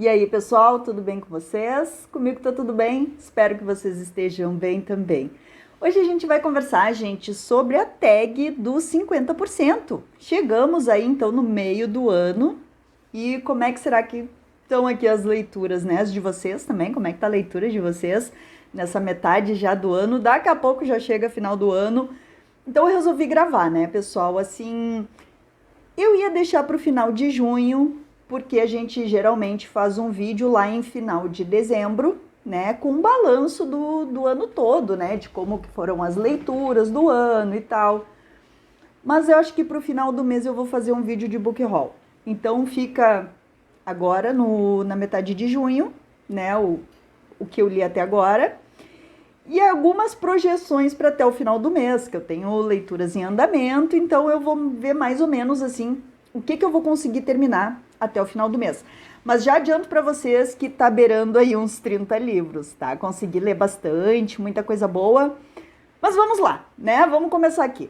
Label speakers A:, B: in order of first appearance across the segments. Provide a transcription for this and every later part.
A: E aí, pessoal, tudo bem com vocês? Comigo tá tudo bem? Espero que vocês estejam bem também. Hoje a gente vai conversar, gente, sobre a tag dos 50%. Chegamos aí, então, no meio do ano. E como é que será que estão aqui as leituras, né? As de vocês também, como é que tá a leitura de vocês nessa metade já do ano? Daqui a pouco já chega final do ano. Então eu resolvi gravar, né, pessoal? Assim, eu ia deixar para o final de junho, porque a gente geralmente faz um vídeo lá em final de dezembro, né, com um balanço do ano todo, né, de como que foram as leituras do ano e tal. Mas eu acho que para o final do mês eu vou fazer um vídeo de book haul. Então fica agora na metade de junho, né, o que eu li até agora. E algumas projeções para até o final do mês, que eu tenho leituras em andamento, então eu vou ver mais ou menos assim o que eu vou conseguir terminar até o final do mês. Mas já adianto para vocês que tá beirando aí uns 30 livros, tá? Consegui ler bastante, muita coisa boa. Mas vamos lá, né? Vamos começar aqui.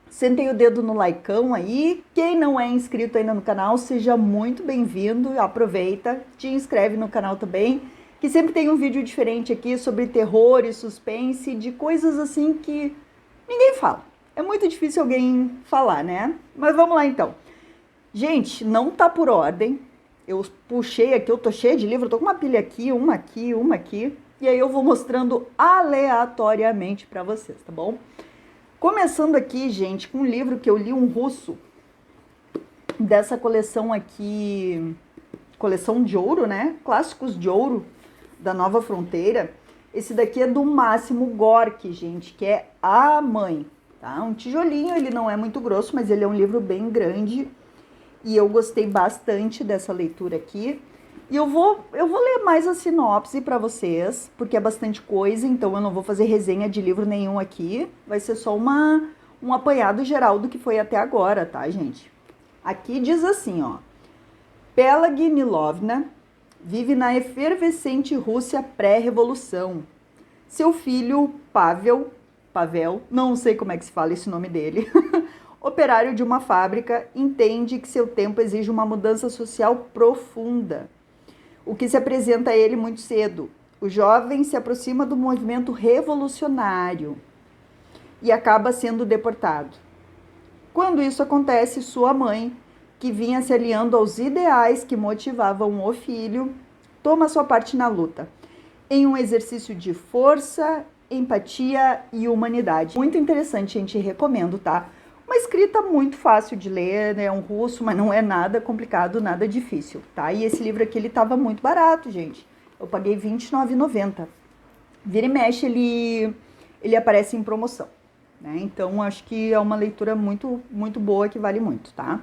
A: Sentei o dedo no likeão aí. Quem não é inscrito ainda no canal, seja muito bem-vindo. Aproveita, te inscreve no canal também, que sempre tem um vídeo diferente aqui sobre terror e suspense, de coisas assim que ninguém fala. É muito difícil alguém falar, né? Mas vamos lá então. Gente, não tá por ordem. Eu puxei aqui, eu tô cheia de livro, eu tô com uma pilha aqui, uma aqui, uma aqui. E aí eu vou mostrando aleatoriamente pra vocês, tá bom? Começando aqui, gente, com um livro que eu li, um russo, dessa coleção aqui, coleção de ouro, né? Clássicos de ouro da Nova Fronteira. Esse daqui é do Máximo Gorki, gente, que é A Mãe, tá? Um tijolinho, ele não é muito grosso, mas ele é um livro bem grande e eu gostei bastante dessa leitura aqui. E eu vou ler mais a sinopse para vocês, porque é bastante coisa, então eu não vou fazer resenha de livro nenhum aqui. Vai ser só um apanhado geral do que foi até agora, tá, gente? Aqui diz assim, ó. Pelag Nilovna vive na efervescente Rússia pré-revolução. Seu filho, Pavel, não sei como é que se fala esse nome dele, operário de uma fábrica, entende que seu tempo exige uma mudança social profunda, o que se apresenta a ele muito cedo. O jovem se aproxima do movimento revolucionário e acaba sendo deportado. Quando isso acontece, sua mãe, que vinha se aliando aos ideais que motivavam o filho, toma sua parte na luta, em um exercício de força, empatia e humanidade. Muito interessante, gente, recomendo, tá? Uma escrita muito fácil de ler, né? É um russo, mas não é nada complicado, nada difícil, tá? E esse livro aqui, ele tava muito barato, gente. Eu paguei R$29,90. Vira e mexe, ele aparece em promoção, né? Então, acho que é uma leitura muito, muito boa, que vale muito, tá?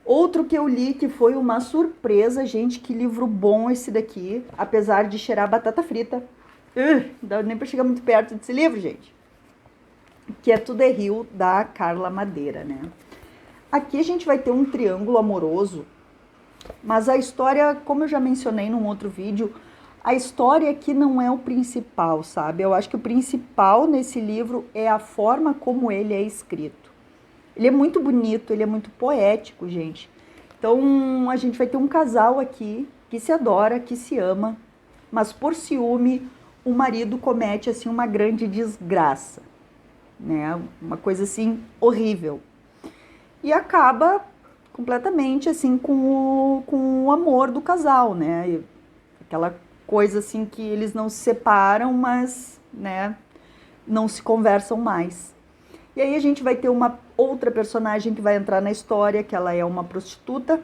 A: Outro que eu li que foi uma surpresa, gente, que livro bom esse daqui, apesar de cheirar batata frita. Não dá nem pra chegar muito perto desse livro, gente. Que é To The Hill, da Carla Madeira, né? Aqui a gente vai ter um triângulo amoroso, mas a história, como eu já mencionei num outro vídeo, a história aqui não é o principal, sabe? Eu acho que o principal nesse livro é a forma como ele é escrito. Ele é muito bonito, ele é muito poético, gente. Então, a gente vai ter um casal aqui que se adora, que se ama, mas por ciúme, o marido comete, assim, uma grande desgraça, né? Uma coisa, assim, horrível. E acaba completamente, assim, com o amor do casal, né? Aquela coisa, assim, que eles não se separam, mas, né, não se conversam mais. E aí a gente vai ter uma outra personagem que vai entrar na história, que ela é uma prostituta.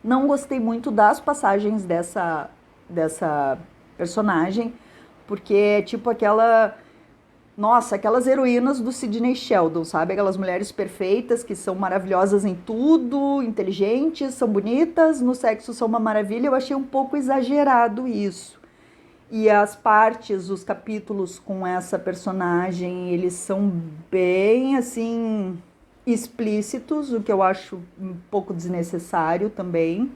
A: Não gostei muito das passagens dessa personagem, porque é tipo aquelas heroínas do Sidney Sheldon, sabe? Aquelas mulheres perfeitas que são maravilhosas em tudo, inteligentes, são bonitas, no sexo são uma maravilha. Eu achei um pouco exagerado isso. E as partes, os capítulos com essa personagem, eles são bem, assim, explícitos, o que eu acho um pouco desnecessário também.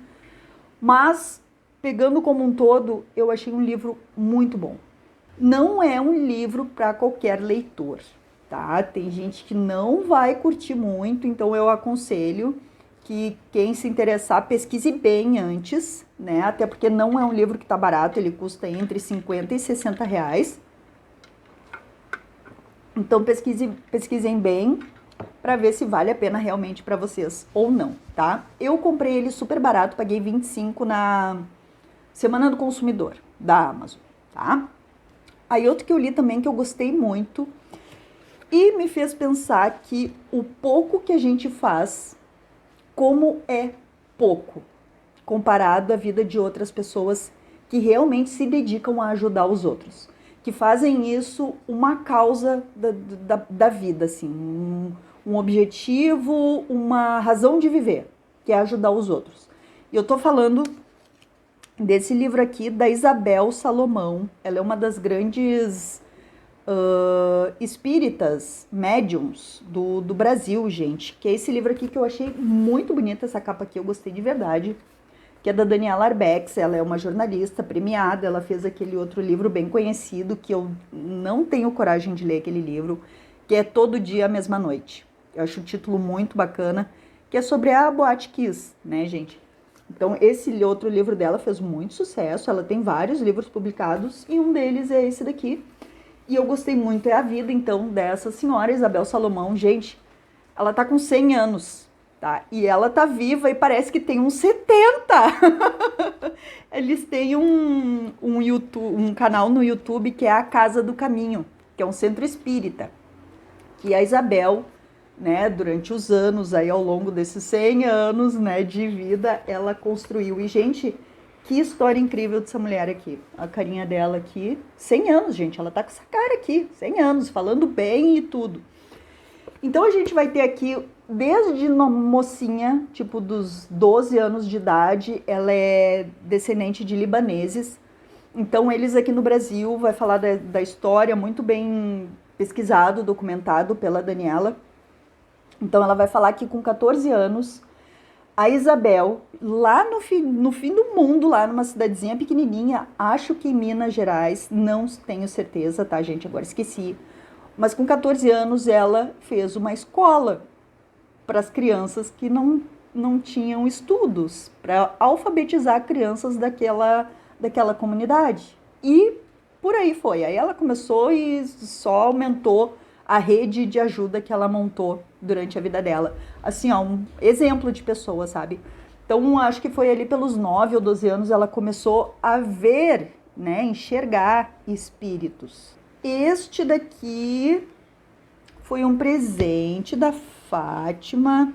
A: Mas, pegando como um todo, eu achei um livro muito bom. Não é um livro para qualquer leitor, tá? Tem gente que não vai curtir muito, então eu aconselho que quem se interessar pesquise bem antes, né? Até porque não é um livro que tá barato, ele custa entre 50 e 60 reais. Então pesquisem bem para ver se vale a pena realmente para vocês ou não, tá? Eu comprei ele super barato, paguei 25 na Semana do Consumidor da Amazon, tá? Aí outro que eu li também que eu gostei muito e me fez pensar que o pouco que a gente faz, como é pouco comparado à vida de outras pessoas que realmente se dedicam a ajudar os outros, que fazem isso uma causa da vida, assim, um objetivo, uma razão de viver, que é ajudar os outros. E eu tô falando desse livro aqui da Isabel Salomão. Ela é uma das grandes espíritas, médiums do Brasil, gente. Que é esse livro aqui que eu achei muito bonita, essa capa aqui, eu gostei de verdade. Que é da Daniela Arbex, ela é uma jornalista premiada, ela fez aquele outro livro bem conhecido, que eu não tenho coragem de ler aquele livro, que é Todo Dia, a Mesma Noite. Eu acho o título muito bacana, que é sobre a Boate Kiss, né, gente? Então, esse outro livro dela fez muito sucesso, ela tem vários livros publicados, e um deles é esse daqui. E eu gostei muito, é a vida, então, dessa senhora Isabel Salomão. Gente, ela tá com 100 anos, tá? E ela tá viva e parece que tem uns 70. Eles têm um canal no YouTube que é a Casa do Caminho, que é um centro espírita. Que a Isabel, né, durante os anos, aí ao longo desses 100 anos, né, de vida, ela construiu. E, gente, que história incrível dessa mulher aqui. A carinha dela aqui, 100 anos, gente, ela tá com essa cara aqui, 100 anos, falando bem e tudo. Então, a gente vai ter aqui, desde mocinha, tipo dos 12 anos de idade, ela é descendente de libaneses. Então, eles aqui no Brasil, vai falar da história muito bem pesquisado, documentado pela Daniela. Então, ela vai falar que com 14 anos, a Isabel, lá no fim do mundo, lá numa cidadezinha pequenininha, acho que em Minas Gerais, não tenho certeza, tá, gente? Agora esqueci. Mas com 14 anos, ela fez uma escola para as crianças que não tinham estudos, para alfabetizar crianças daquela comunidade. E por aí foi. Aí ela começou e só aumentou a rede de ajuda que ela montou durante a vida dela. Assim, ó, um exemplo de pessoa, sabe? Então, acho que foi ali pelos 9 ou 12 anos ela começou a ver, né, enxergar espíritos. Este daqui foi um presente da Fátima.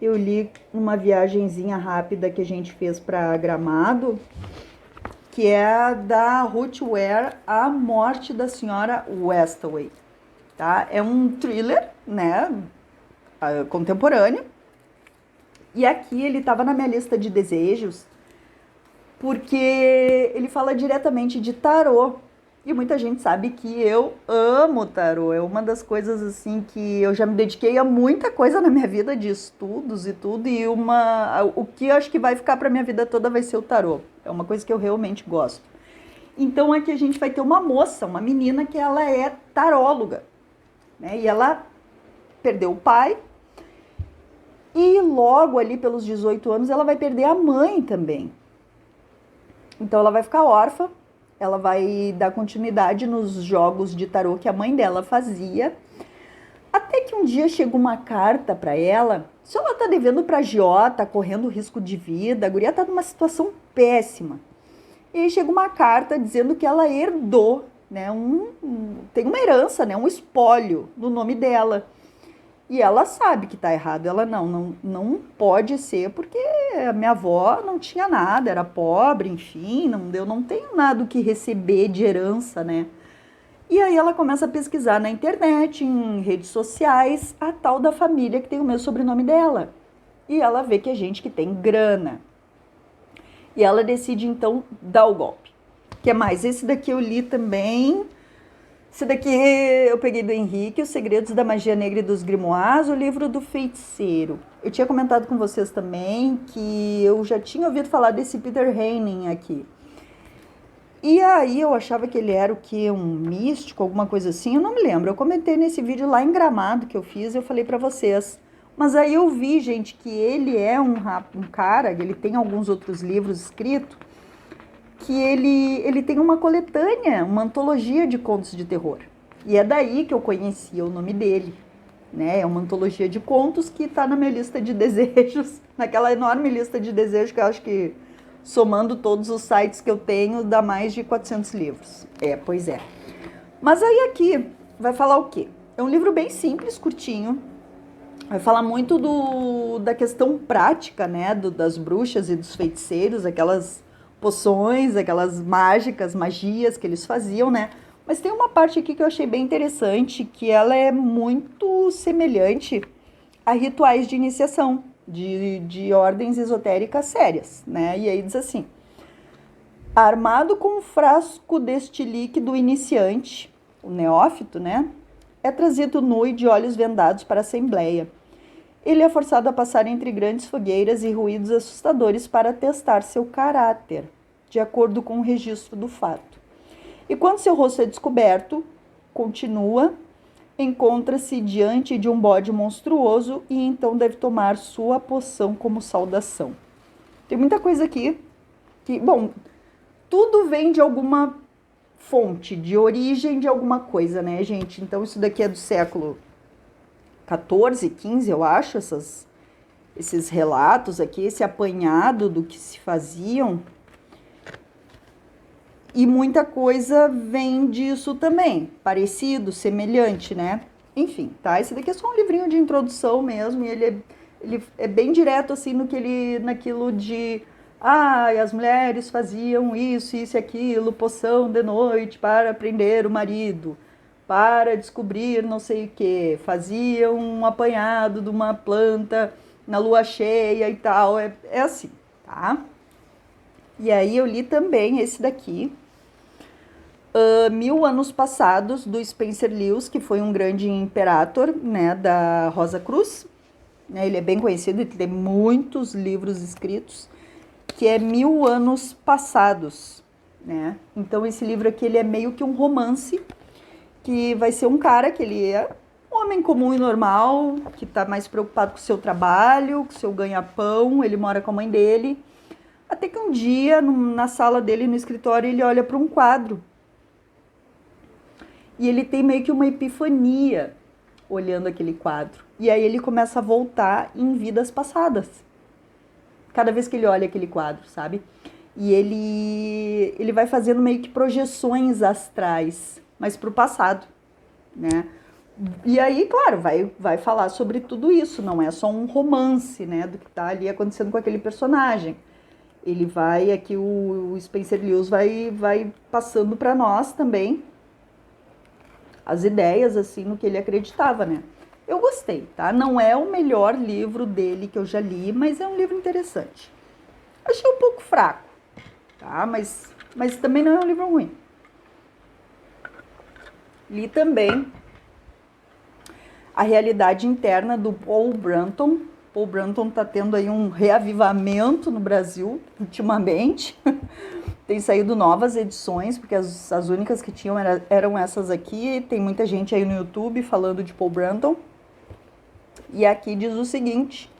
A: Eu li uma viagenzinha rápida que a gente fez para Gramado, que é a da Ruth Ware, A Morte da Senhora Westaway. Tá? É um thriller, né, contemporâneo. E aqui ele estava na minha lista de desejos, porque ele fala diretamente de tarô. E muita gente sabe que eu amo tarô. É uma das coisas assim que eu já me dediquei a muita coisa na minha vida de estudos e tudo. E o que eu acho que vai ficar para minha vida toda vai ser o tarô. É uma coisa que eu realmente gosto. Então aqui a gente vai ter uma moça, uma menina que ela é taróloga, né? E ela perdeu o pai. E logo ali pelos 18 anos ela vai perder a mãe também. Então ela vai ficar órfã. Ela vai dar continuidade nos jogos de tarô que a mãe dela fazia. Até que um dia chega uma carta para ela. Se ela tá devendo para agiota, correndo risco de vida, a guria tá numa situação péssima. E aí chega uma carta dizendo que ela herdou, né, tem uma herança, né, um espólio no nome dela. E ela sabe que tá errado. Ela não pode ser, porque a minha avó não tinha nada, era pobre, enfim, eu não tenho nada o que receber de herança, né? E aí ela começa a pesquisar na internet, em redes sociais, a tal da família que tem o mesmo sobrenome dela. E ela vê que é gente que tem grana. E ela decide, então, dar o golpe. Que é mais? Esse daqui eu li também. Esse daqui eu peguei do Henrique, Os Segredos da Magia Negra e dos Grimoires, o livro do feiticeiro. Eu tinha comentado com vocês também que eu já tinha ouvido falar desse Peter Heyning aqui. E aí eu achava que ele era o quê? Um místico, alguma coisa assim, eu não me lembro. Eu comentei nesse vídeo lá em Gramado que eu fiz, eu falei pra vocês. Mas aí eu vi, gente, que ele é um cara, ele tem alguns outros livros escritos, que ele tem uma coletânea, uma antologia de contos de terror. E é daí que eu conhecia o nome dele, né? É uma antologia de contos que está na minha lista de desejos, naquela enorme lista de desejos que eu acho que, somando todos os sites que eu tenho, dá mais de 400 livros. Pois é. Mas aí aqui vai falar o quê? É um livro bem simples, curtinho. Vai falar muito da questão prática, né? Das bruxas e dos feiticeiros, aquelas poções, aquelas magias que eles faziam, né? Mas tem uma parte aqui que eu achei bem interessante, que ela é muito semelhante a rituais de iniciação de ordens esotéricas sérias, né? E aí diz assim: armado com um frasco deste líquido iniciante, o neófito, né? É trazido nu e de olhos vendados para a assembleia. Ele é forçado a passar entre grandes fogueiras e ruídos assustadores para testar seu caráter, de acordo com o registro do fato. E quando seu rosto é descoberto, continua, encontra-se diante de um bode monstruoso e então deve tomar sua poção como saudação. Tem muita coisa aqui que, bom, tudo vem de alguma fonte, de origem de alguma coisa, né, gente? Então isso daqui é do século 14, 15, eu acho, esses relatos aqui, esse apanhado do que se faziam. E muita coisa vem disso também, parecido, semelhante, né? Enfim, tá? Esse daqui é só um livrinho de introdução mesmo, e ele é bem direto, assim, naquilo de... as mulheres faziam isso e aquilo, poção de noite para prender o marido, para descobrir não sei o que, faziam um apanhado de uma planta na lua cheia e tal, é assim, tá? E aí eu li também esse daqui, 1000 Anos Passados, do Spencer Lewis, que foi um grande imperator, né, da Rosa Cruz, né, ele é bem conhecido, ele tem muitos livros escritos, que é 1000 Anos Passados, né, então esse livro aqui, ele é meio que um romance, que vai ser um cara que ele é um homem comum e normal, que tá mais preocupado com o seu trabalho, com o seu ganha-pão, ele mora com a mãe dele, até que um dia, na sala dele, no escritório, ele olha para um quadro, e ele tem meio que uma epifania olhando aquele quadro. E aí ele começa a voltar em vidas passadas. Cada vez que ele olha aquele quadro, sabe? E ele vai fazendo meio que projeções astrais, mas pro passado, né? E aí, claro, vai falar sobre tudo isso. Não é só um romance, né? Do que tá ali acontecendo com aquele personagem. Ele vai, aqui o Spencer Lewis vai passando para nós também as ideias, assim, no que ele acreditava, né? Eu gostei, tá? Não é o melhor livro dele que eu já li, mas é um livro interessante. Achei um pouco fraco, tá? Mas também não é um livro ruim. Li também A Realidade Interna, do Paul Brunton. Paul Brunton tá tendo aí um reavivamento no Brasil, ultimamente. Tem saído novas edições, porque as únicas que tinham eram essas aqui. Tem muita gente aí no YouTube falando de Paul Brunton. E aqui diz o seguinte,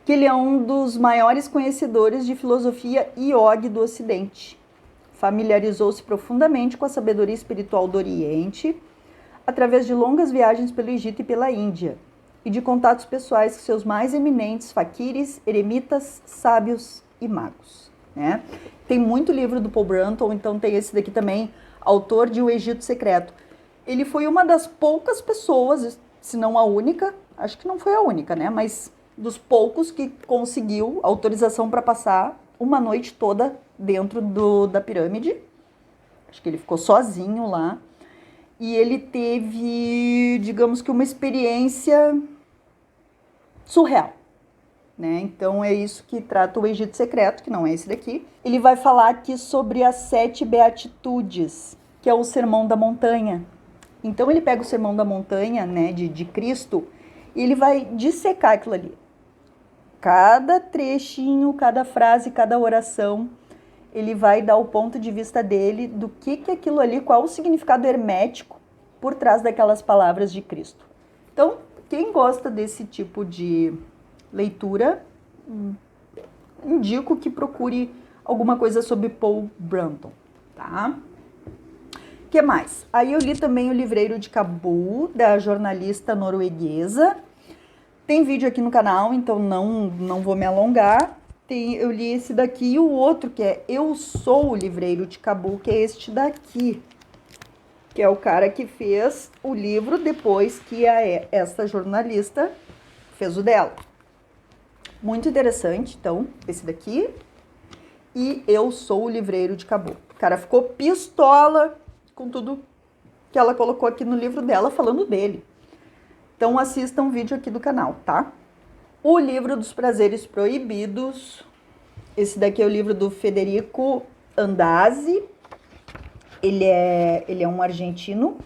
A: que ele é um dos maiores conhecedores de filosofia yogi do Ocidente. Familiarizou-se profundamente com a sabedoria espiritual do Oriente, através de longas viagens pelo Egito e pela Índia, e de contatos pessoais com seus mais eminentes faquires, eremitas, sábios e magos, né? Tem muito livro do Paul Brunton, então tem esse daqui também, autor de O Egito Secreto. Ele foi uma das poucas pessoas, se não a única, acho que não foi a única, né? Mas dos poucos que conseguiu autorização para passar uma noite toda dentro da pirâmide. Acho que ele ficou sozinho lá. E ele teve, digamos que uma experiência surreal, né? Então é isso que trata o Egito Secreto, que não é esse daqui. Ele vai falar aqui sobre as 7 beatitudes, que é o Sermão da Montanha. Então ele pega o Sermão da Montanha, né, de Cristo, e ele vai dissecar aquilo ali. Cada trechinho, cada frase, cada oração, ele vai dar o ponto de vista dele do que aquilo ali, qual o significado hermético por trás daquelas palavras de Cristo. Então, quem gosta desse tipo de leitura, indico que procure alguma coisa sobre Paul Brunton, tá? O que mais? Aí eu li também o Livreiro de Cabul, da jornalista norueguesa. Tem vídeo aqui no canal, então não vou me alongar. Eu li esse daqui e o outro, que é Eu Sou o Livreiro de Cabul, que é este daqui. Que é o cara que fez o livro depois que essa jornalista fez o dela. Muito interessante, então, esse daqui. E Eu Sou o Livreiro de Cabul. O cara ficou pistola com tudo que ela colocou aqui no livro dela, falando dele. Então, assistam o vídeo aqui do canal, tá? O Livro dos Prazeres Proibidos. Esse daqui é o livro do Federico Andazzi. Ele é um argentino.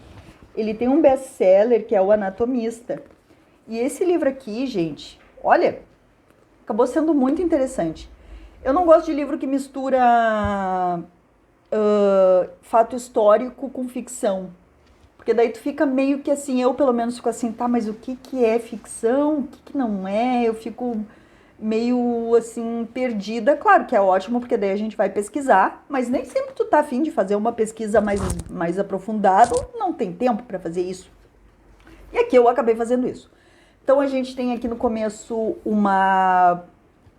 A: Ele tem um best-seller que é O Anatomista. E esse livro aqui, gente, olha, acabou sendo muito interessante. Eu não gosto de livro que mistura fato histórico com ficção. Porque daí tu fica meio que assim, eu pelo menos fico assim, tá, mas o que é ficção, o que não é? Eu fico meio assim, perdida. Claro que é ótimo, porque daí a gente vai pesquisar, mas nem sempre tu tá afim de fazer uma pesquisa mais aprofundada, não tem tempo para fazer isso. E aqui eu acabei fazendo isso. Então a gente tem aqui no começo uma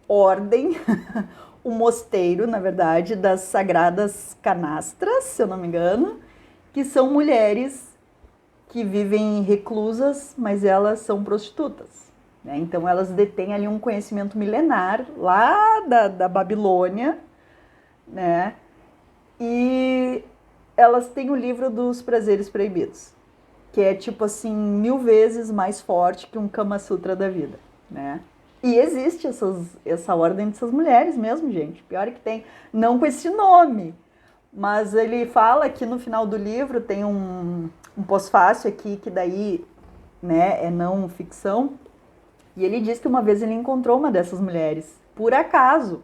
A: ordem, um mosteiro, na verdade, das Sagradas Canastras, se eu não me engano, que são mulheres que vivem reclusas, mas elas são prostitutas, né? Então elas detêm ali um conhecimento milenar lá da Babilônia, né? E elas têm o livro dos prazeres proibidos, que é tipo assim, 1000 vezes mais forte que um Kama Sutra da vida, né? E existe essa ordem dessas mulheres mesmo, gente. Pior é que tem, não com esse nome, mas ele fala que no final do livro tem um pós-fácil aqui, que daí, né, é não ficção. E ele diz que uma vez ele encontrou uma dessas mulheres, por acaso.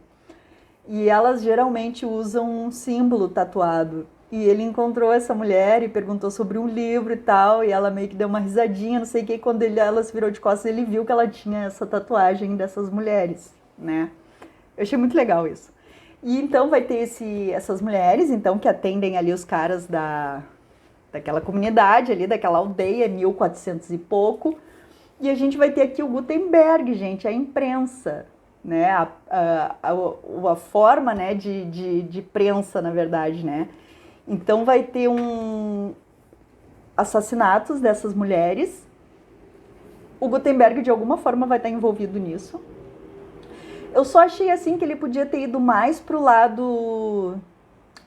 A: E elas geralmente usam um símbolo tatuado. E ele encontrou essa mulher e perguntou sobre um livro e tal, e ela meio que deu uma risadinha, não sei o que, quando ela se virou de costas, ele viu que ela tinha essa tatuagem dessas mulheres, né? Eu achei muito legal isso. E então vai ter essas mulheres, então, que atendem ali os caras daquela comunidade ali, daquela aldeia, 1400 e pouco. E a gente vai ter aqui o Gutenberg, gente, a imprensa, né? A forma, né, de prensa, na verdade, né? Então vai ter assassinatos dessas mulheres. O Gutenberg, de alguma forma, vai estar envolvido nisso. Eu só achei, assim, que ele podia ter ido mais pro lado,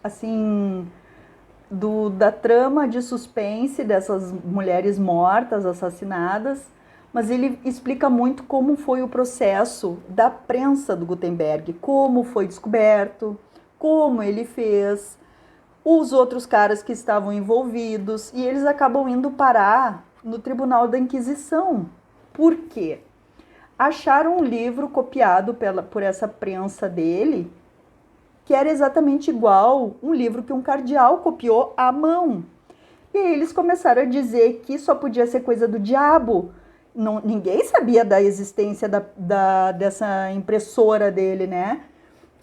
A: assim, da trama de suspense dessas mulheres mortas, assassinadas, mas ele explica muito como foi o processo da prensa do Gutenberg, como foi descoberto, como ele fez, os outros caras que estavam envolvidos, e eles acabam indo parar no Tribunal da Inquisição. Por quê? Acharam um livro copiado por essa prensa dele, que era exatamente igual um livro que um cardeal copiou à mão. E aí eles começaram a dizer que só podia ser coisa do diabo. Ninguém sabia da existência dessa impressora dele, né?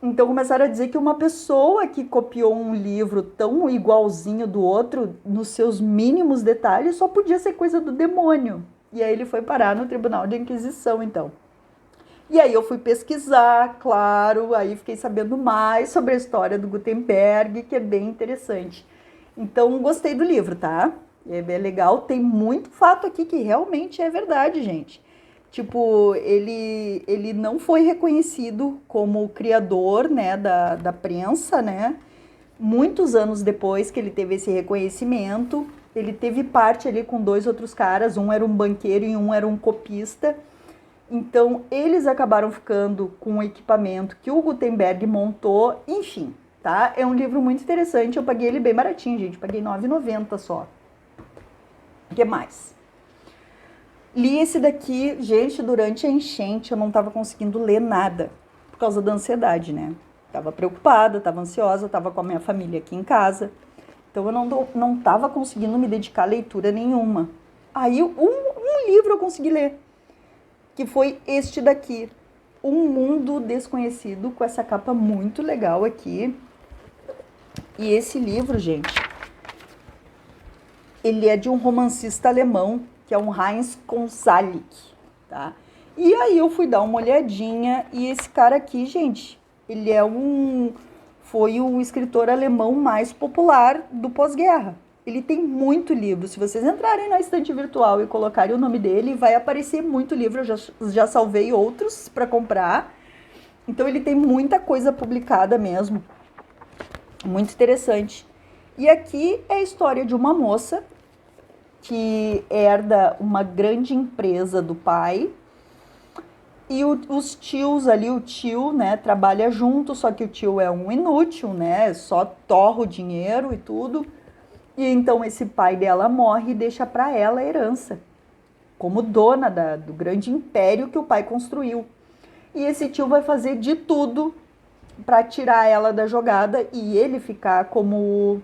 A: Então começaram a dizer que uma pessoa que copiou um livro tão igualzinho do outro, nos seus mínimos detalhes, só podia ser coisa do demônio. E aí ele foi parar no Tribunal de Inquisição, então. E aí eu fui pesquisar, claro, aí fiquei sabendo mais sobre a história do Gutenberg, que é bem interessante. Então gostei do livro, tá? É bem legal, tem muito fato aqui que realmente é verdade, gente. Tipo, ele não foi reconhecido como o criador, né, da prensa, né? Muitos anos depois que ele teve esse reconhecimento, ele teve parte ali com 2 outros caras, um era um banqueiro e um era um copista. Então, eles acabaram ficando com o equipamento que o Gutenberg montou, enfim, tá? É um livro muito interessante, eu paguei ele bem baratinho, gente, paguei R$ 9,90 só. O que mais? Li esse daqui, gente, durante a enchente eu não estava conseguindo ler nada, por causa da ansiedade, né? Tava preocupada, tava ansiosa, tava com a minha família aqui em casa, então eu não tava conseguindo me dedicar a leitura nenhuma. Aí um um livro eu consegui ler, que foi este daqui, Um Mundo Desconhecido, com essa capa muito legal aqui. E esse livro, gente, ele é de um romancista alemão, que é um Heinz Konzalik, tá? E aí eu fui dar uma olhadinha, e esse cara aqui, gente, ele foi o escritor alemão mais popular do pós-guerra. Ele tem muito livro. Se vocês entrarem na estante virtual e colocarem o nome dele, vai aparecer muito livro. Eu já salvei outros para comprar. Então ele tem muita coisa publicada mesmo. Muito interessante. E aqui é a história de uma moça que herda uma grande empresa do pai. E os tios ali, o tio, né, trabalha junto, só que o tio é um inútil, né, só torra o dinheiro e tudo. E então esse pai dela morre e deixa para ela a herança, como dona do grande império que o pai construiu. E esse tio vai fazer de tudo para tirar ela da jogada e ele ficar como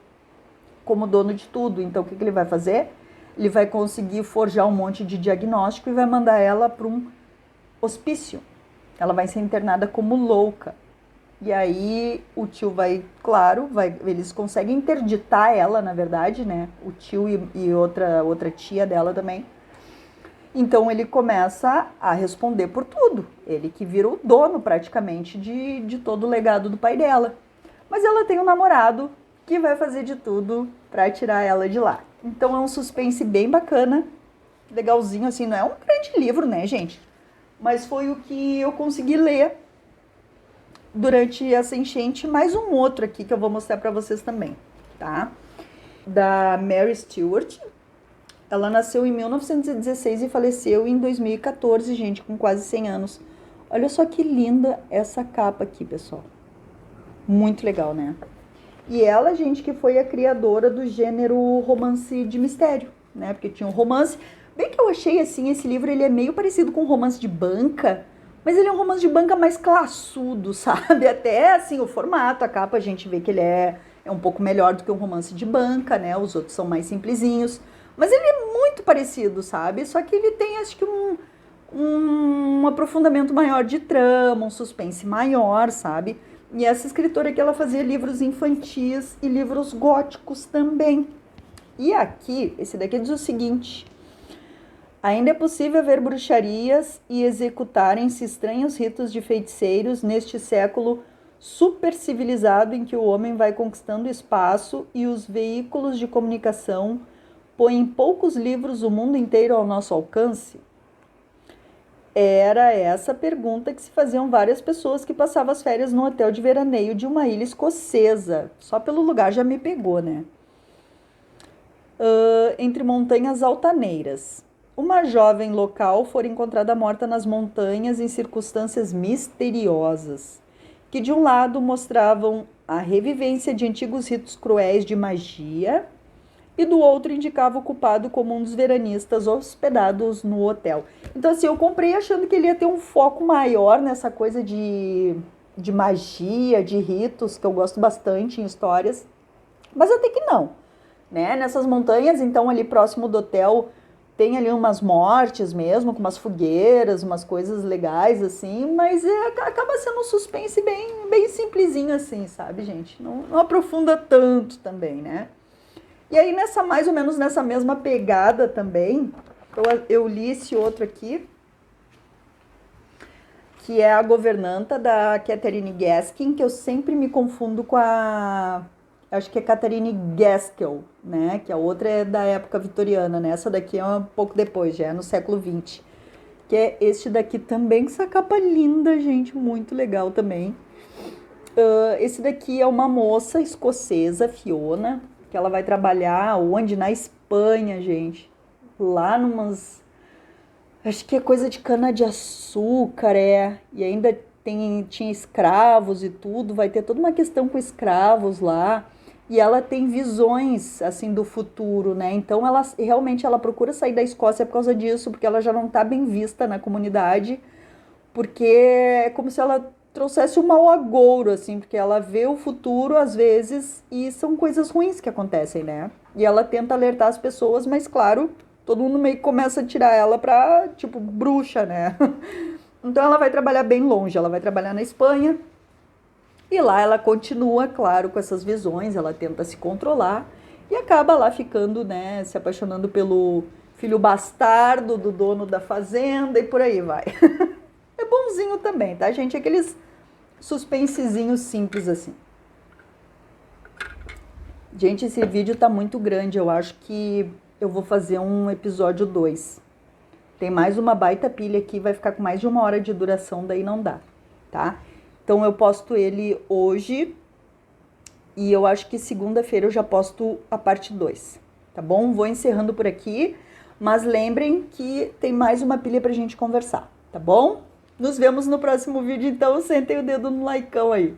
A: dono de tudo. Então o que ele vai fazer? Ele vai conseguir forjar um monte de diagnóstico e vai mandar ela para um hospício. Ela vai ser internada como louca. E aí o tio eles conseguem interditar ela, na verdade, né? O tio e outra tia dela também. Então ele começa a responder por tudo. Ele que vira o dono praticamente de todo o legado do pai dela. Mas ela tem um namorado que vai fazer de tudo para tirar ela de lá. Então é um suspense bem bacana, legalzinho assim, não é um grande livro, né, gente? Mas foi o que eu consegui ler durante essa enchente, mais um outro aqui que eu vou mostrar para vocês também, tá? Da Mary Stewart. Ela nasceu em 1916 e faleceu em 2014, gente, com quase 100 anos. Olha só que linda essa capa aqui, pessoal. Muito legal, né? E ela, gente, que foi a criadora do gênero romance de mistério, né? Porque tinha um romance... Bem que eu achei, assim, esse livro, ele é meio parecido com um romance de banca, mas ele é um romance de banca mais classudo, sabe? Até, assim, o formato, a capa, a gente vê que ele é um pouco melhor do que um romance de banca, né? Os outros são mais simplesinhos. Mas ele é muito parecido, sabe? Só que ele tem, acho que, um aprofundamento maior de trama, um suspense maior, sabe? E essa escritora aqui, ela fazia livros infantis e livros góticos também. E aqui, esse daqui diz o seguinte... Ainda é possível ver bruxarias e executarem-se estranhos ritos de feiticeiros neste século supercivilizado em que o homem vai conquistando espaço e os veículos de comunicação põem em poucos livros o mundo inteiro ao nosso alcance? Era essa pergunta que se faziam várias pessoas que passavam as férias no hotel de veraneio de uma ilha escocesa. Só pelo lugar já me pegou, né? Entre montanhas altaneiras. Uma jovem local fora encontrada morta nas montanhas em circunstâncias misteriosas, que de um lado mostravam a revivência de antigos ritos cruéis de magia e do outro indicava o culpado como um dos veranistas hospedados no hotel. Então assim, eu comprei achando que ele ia ter um foco maior nessa coisa de magia, de ritos, que eu gosto bastante em histórias, mas até que não, né? Nessas montanhas, então ali próximo do hotel, tem ali umas mortes mesmo, com umas fogueiras, umas coisas legais, assim, mas acaba sendo um suspense bem simplesinho, assim, sabe, gente? Não aprofunda tanto também, né? E aí, mais ou menos nessa mesma pegada também, eu li esse outro aqui, que é A Governanta, da Catherine Gaskin, que eu sempre me confundo com acho que é Catherine Gaskell, né? Que a outra é da época vitoriana, né? Essa daqui é um pouco depois, já é no século XX. Que é este daqui também, com essa capa linda, gente, muito legal também. Esse daqui é uma moça escocesa, Fiona, que ela vai trabalhar onde? Na Espanha, gente. Lá acho que é coisa de cana-de-açúcar, E ainda tinha escravos e tudo, vai ter toda uma questão com escravos lá. E ela tem visões, assim, do futuro, né? Então, ela procura sair da Escócia por causa disso, porque ela já não tá bem vista na comunidade, porque é como se ela trouxesse um mau agouro, assim, porque ela vê o futuro, às vezes, e são coisas ruins que acontecem, né? E ela tenta alertar as pessoas, mas, claro, todo mundo meio que começa a tirar ela pra, tipo, bruxa, né? Então ela vai trabalhar bem longe, ela vai trabalhar na Espanha e lá ela continua, claro, com essas visões, ela tenta se controlar e acaba lá ficando, né, se apaixonando pelo filho bastardo do dono da fazenda e por aí vai. É bonzinho também, tá, gente? Aqueles suspensezinhos simples assim. Gente, esse vídeo tá muito grande, eu acho que eu vou fazer um episódio 2. Tem mais uma baita pilha aqui, vai ficar com mais de 1 hora de duração, daí não dá, tá? Então eu posto ele hoje e eu acho que segunda-feira eu já posto a parte 2, tá bom? Vou encerrando por aqui, mas lembrem que tem mais uma pilha pra gente conversar, tá bom? Nos vemos no próximo vídeo, então sentem o dedo no likeão aí.